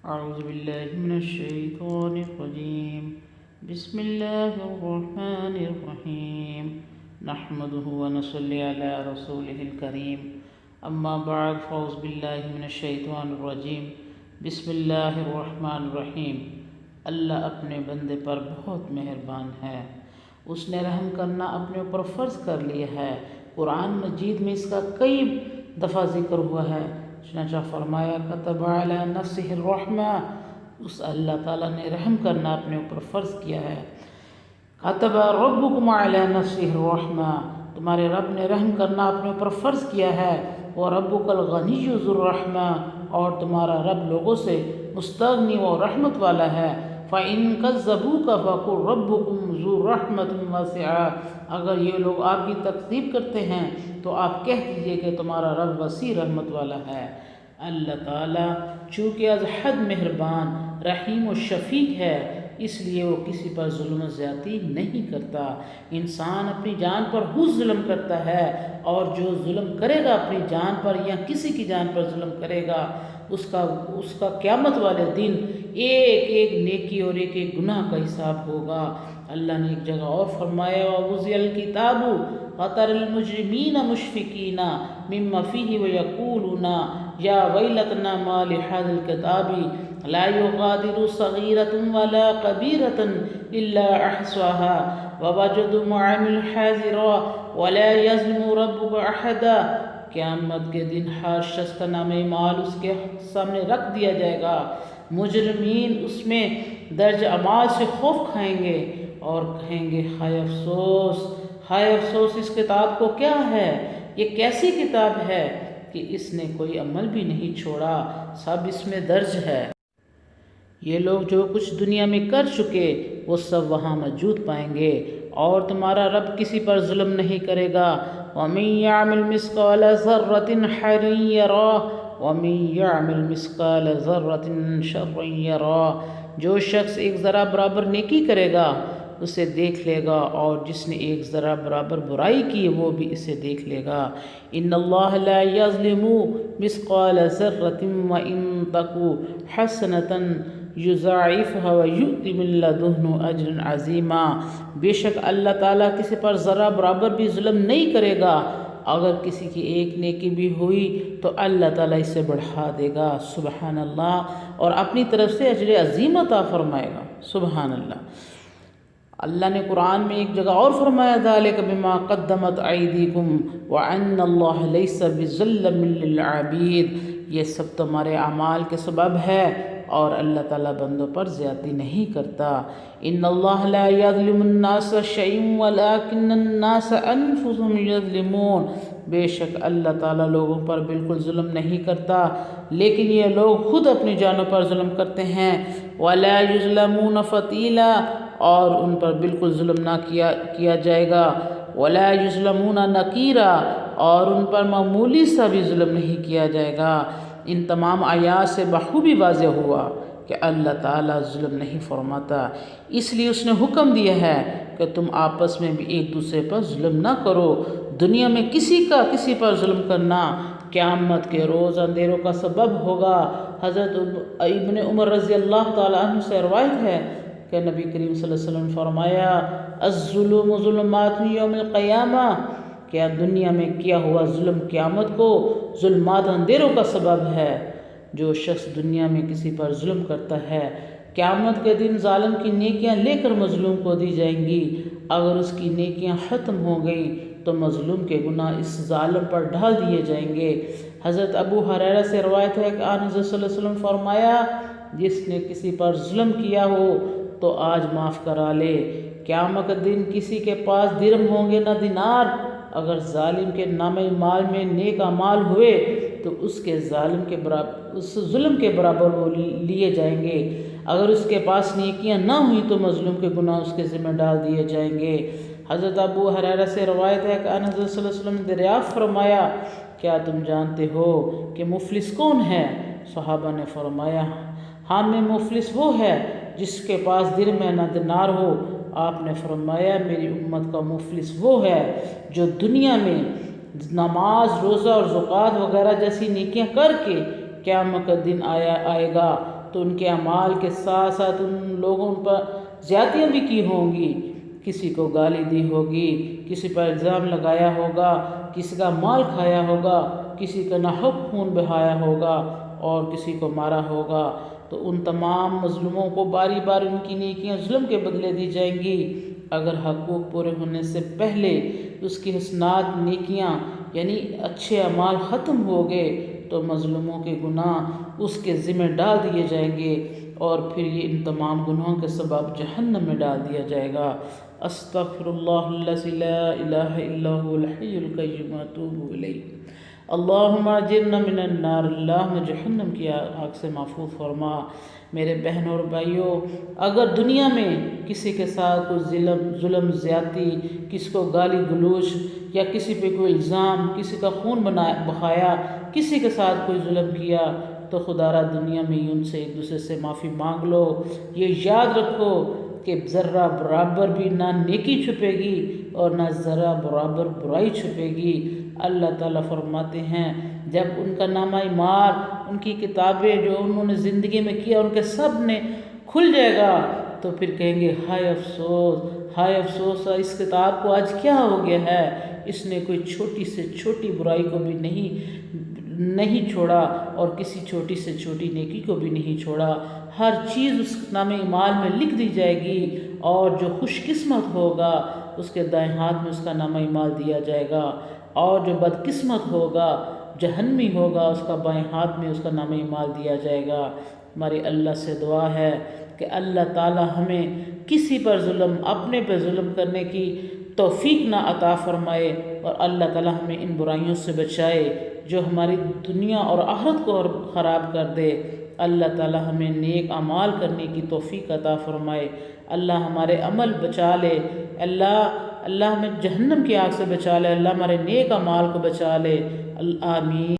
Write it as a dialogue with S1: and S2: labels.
S1: أعوذ بالله من الشيطان الرجيم بسم الله الرحمن الرحيم نحمده ونصلي على رسوله الكريم أما بعد فأعوذ بالله من الشيطان الرجيم بسم الله الرحمن الرحيم اللہ اپنے بندے پر بہت مہربان ہے، اس نے رحم کرنا اپنے اوپر فرض کر لیا ہے۔ قرآن مجید میں اس کا کئی دفعہ ذکر ہوا ہے، چنانچہ فرمایا کتب علی نفسہ الرحمہ، اس اللہ تعالیٰ نے رحم کرنا اپنے اوپر فرض کیا ہے۔ کتب ربکم علی نفسہ الرحمہ، تمہارے رب نے رحم کرنا اپنے اوپر فرض کیا ہے۔ وربک الغنی ذو الرحمہ، اور تمہارا رب لوگوں سے مستغنی و رحمت والا ہے۔ فَإِن كَذَّبُوكَ فَقُلْ رَبُّكُمْ ذُو رَحْمَةٍ وَاسِعَةٍ، اگر یہ لوگ آپ کی تکذیب کرتے ہیں تو آپ کہہ دیجئے کہ تمہارا رب وسیع رحمت والا ہے۔ اللہ تعالیٰ چونکہ از حد مہربان، رحیم و شفیق ہے، اس لیے وہ کسی پر ظلم و زیادتی نہیں کرتا۔ انسان اپنی جان پر خود ظلم کرتا ہے، اور جو ظلم کرے گا اپنی جان پر یا کسی کی جان پر ظلم کرے گا، اس کا قیامت والے دن ایک ایک نیکی اور ایک ایک گناہ کا حساب ہوگا۔ اللہ نے ایک جگہ اور فرمایا وَوُضِعَ الْكِتَابُ وَتَرَى الْمُجْرِمِينَ مُشْفِقِينَ مِمَّا فِيهِ وَيَقُولُونَ يَا وَيْلَتَنَا مَا لِهَذَا الْكِتَابِ لَا يُغَادِرُ صَغِيرَةً وَلَا كَبِيرَةً إِلَّا أَحْصَاهَا وَوَجَدُوا مَا عَمِلُوا حَاضِرًا وَلَا يَظْلِمُ رَبُّكَ أَحَدًا۔ قیامت کے دن ہر شخص کا نام اعمال اس کے سامنے رکھ دیا جائے گا۔ مجرمین اس میں درج اعمال سے خوف کھائیں گے اور کہیں گے ہائے افسوس، ہائے افسوس، اس کتاب کو کیا ہے، یہ کیسی کتاب ہے کہ اس نے کوئی عمل بھی نہیں چھوڑا، سب اس میں درج ہے۔ یہ لوگ جو کچھ دنیا میں کر چکے وہ سب وہاں موجود پائیں گے، اور تمہارا رب کسی پر ظلم نہیں کرے گا۔ وَمَن يَعْمَلْ مِثْقَالَ ذَرَّةٍ خَيْرًا يَرَهُ وَمَن يَعْمَلْ مِثْقَالَ ذَرَّةٍ شَرًّا يَرَهُ، جو شخص ایک ذرہ برابر نیکی کرے گا اسے دیکھ لے گا، اور جس نے ایک ذرہ برابر برائی کی وہ بھی اسے دیکھ لے گا۔ ان اللہ لا یظلم مثقال ذرۃ وان تک حسنۃ یضاعفها ویؤت من لدنہ اجرا عظیما، بے شک اللہ تعالیٰ کسی پر ذرہ برابر بھی ظلم نہیں کرے گا، اگر کسی کی ایک نیکی بھی ہوئی تو اللہ تعالیٰ اسے بڑھا دے گا، سبحان اللہ، اور اپنی طرف سے اجر عظیم عطا فرمائے گا، سبحان اللہ۔ اللہ نے قرآن میں ایک جگہ اور فرمایا ذَلِكَ بِمَا قَدَّمَتْ أَيْدِيكُمْ وَأَنَّ اللَّهَ لَيْسَ بِظَلَّامٍ لِّلْعَبِيدِ، یہ سب تمہارے اعمال کے سبب ہے، اور اللہ تعالیٰ بندوں پر زیادتی نہیں کرتا۔ ان اللہ لا یظلم الناس شیئا ولکن الناس انفسهم یظلمون، بے شک اللہ تعالیٰ لوگوں پر بالکل ظلم نہیں کرتا لیکن یہ لوگ خود اپنی جانوں پر ظلم کرتے ہیں۔ ولا یظلمون فتیلا، اور ان پر بالکل ظلم نہ کیا جائے گا۔ ولا یظلمون نقیرا، اور ان پر معمولی سا بھی ظلم نہیں کیا جائے گا۔ ان تمام آیات سے بخوبی واضح ہوا کہ اللہ تعالیٰ ظلم نہیں فرماتا، اس لیے اس نے حکم دیا ہے کہ تم آپس میں بھی ایک دوسرے پر ظلم نہ کرو۔ دنیا میں کسی پر ظلم کرنا قیامت کے روز اندھیروں کا سبب ہوگا۔ حضرت ابن عمر رضی اللہ تعالیٰ عنہ سے روایت ہے کہ نبی کریم صلی اللہ علیہ وسلم فرمایا الظلم ظلمات یوم القیامہ، کیا دنیا میں کیا ہوا ظلم قیامت کو ظلمات اندھیروں کا سبب ہے۔ جو شخص دنیا میں کسی پر ظلم کرتا ہے قیامت کے دن ظالم کی نیکیاں لے کر مظلوم کو دی جائیں گی، اگر اس کی نیکیاں ختم ہو گئیں تو مظلوم کے گناہ اس ظالم پر ڈھال دیے جائیں گے۔ حضرت ابو ہریرہ سے روایت ہے کہ آن حضرت صلی اللہ علیہ وسلم فرمایا جس نے کسی پر ظلم کیا ہو تو آج معاف کرا لے، قیامت کے دن کسی کے پاس درہم ہوں گے نہ دینار، اگر ظالم کے نام مال میں نیک اعمال ہوئے تو اس ظلم کے برابر وہ لیے جائیں گے، اگر اس کے پاس نیکیاں نہ ہوئی تو مظلوم کے گناہ اس کے ذمہ ڈال دیے جائیں گے۔ حضرت ابو ہریرہ سے روایت ہے کہ حضرت صلی اللہ علیہ وسلم نے دریافت فرمایا کیا تم جانتے ہو کہ مفلس کون ہے؟ صحابہ نے فرمایا ہاں میں مفلس وہ ہے جس کے پاس درہم نہ دینار ہو۔ آپ نے فرمایا میری امت کا مفلس وہ ہے جو دنیا میں نماز، روزہ اور زکوٰۃ وغیرہ جیسی نیکیاں کر کے قیامت کا دن آئے گا تو تو ان کے اعمال کے ساتھ ساتھ ان لوگوں پر زیادتیاں بھی کی ہوں گی، کسی کو گالی دی ہوگی، کسی پر الزام لگایا ہوگا، کسی کا مال کھایا ہوگا، کسی کا ناحق خون بہایا ہوگا اور کسی کو مارا ہوگا، تو ان تمام مظلوموں کو باری بار ان کی نیکیاں ظلم کے بدلے دی جائیں گی۔ اگر حقوق پورے ہونے سے پہلے اس کی حسنات نیکیاں یعنی اچھے اعمال ختم ہو گئے تو مظلوموں کے گناہ اس کے ذمہ ڈال دیے جائیں گے اور پھر یہ ان تمام گناہوں کے سبب جہنم میں ڈال دیا جائے گا۔ استغفر اللہ الذی لا الہ الا هو الحی القیوم واتوب الیہ۔ اللہم اجرنا من النار، اللہ میں جہنم کی آگ سے محفوظ فرما۔ میرے بہن اور بھائیوں، اگر دنیا میں کسی کے ساتھ کوئی ظلم زیادتی، کسی کو گالی گلوچ یا کسی پہ کوئی الزام، کسی کا خون بہایا، کسی کے ساتھ کوئی ظلم کیا تو خدا را دنیا میں ان سے ایک دوسرے سے معافی مانگ لو۔ یہ یاد رکھو کہ ذرہ برابر بھی نہ نیکی چھپے گی اور نہ ذرہ برابر برائی چھپے گی۔ اللہ تعالیٰ فرماتے ہیں جب ان کا نامہ اعمال، ان کی کتابیں جو انہوں نے زندگی میں کیا ان کے سب نے کھل جائے گا تو پھر کہیں گے ہائے افسوس، ہائے افسوس، اس کتاب کو آج کیا ہو گیا ہے، اس نے کوئی چھوٹی سے چھوٹی برائی کو بھی نہیں چھوڑا اور کسی چھوٹی سے چھوٹی نیکی کو بھی نہیں چھوڑا۔ ہر چیز اس نامہ اعمال میں لکھ دی جائے گی اور جو خوش قسمت ہوگا اس کے دائیں ہاتھ میں اس کا نامہ اعمال دیا جائے گا اور جو بدقسمت ہوگا، جہنمی ہوگا، اس کا بائیں ہاتھ میں اس کا نامہ اعمال دیا جائے گا۔ ہماری اللہ سے دعا ہے کہ اللہ تعالی ہمیں کسی پر ظلم، اپنے پہ ظلم کرنے کی توفیق نہ عطا فرمائے اور اللہ تعالی ہمیں ان برائیوں سے بچائے جو ہماری دنیا اور آخرت کو خراب کر دے۔ اللہ تعالی ہمیں نیک اعمال کرنے کی توفیق عطا فرمائے۔ اللہ ہمارے عمل بچا لے، اللہ ہمیں جہنم کی آگ سے بچا لے، اللہ ہمارے نیک اعمال کو بچا لے۔ آمین۔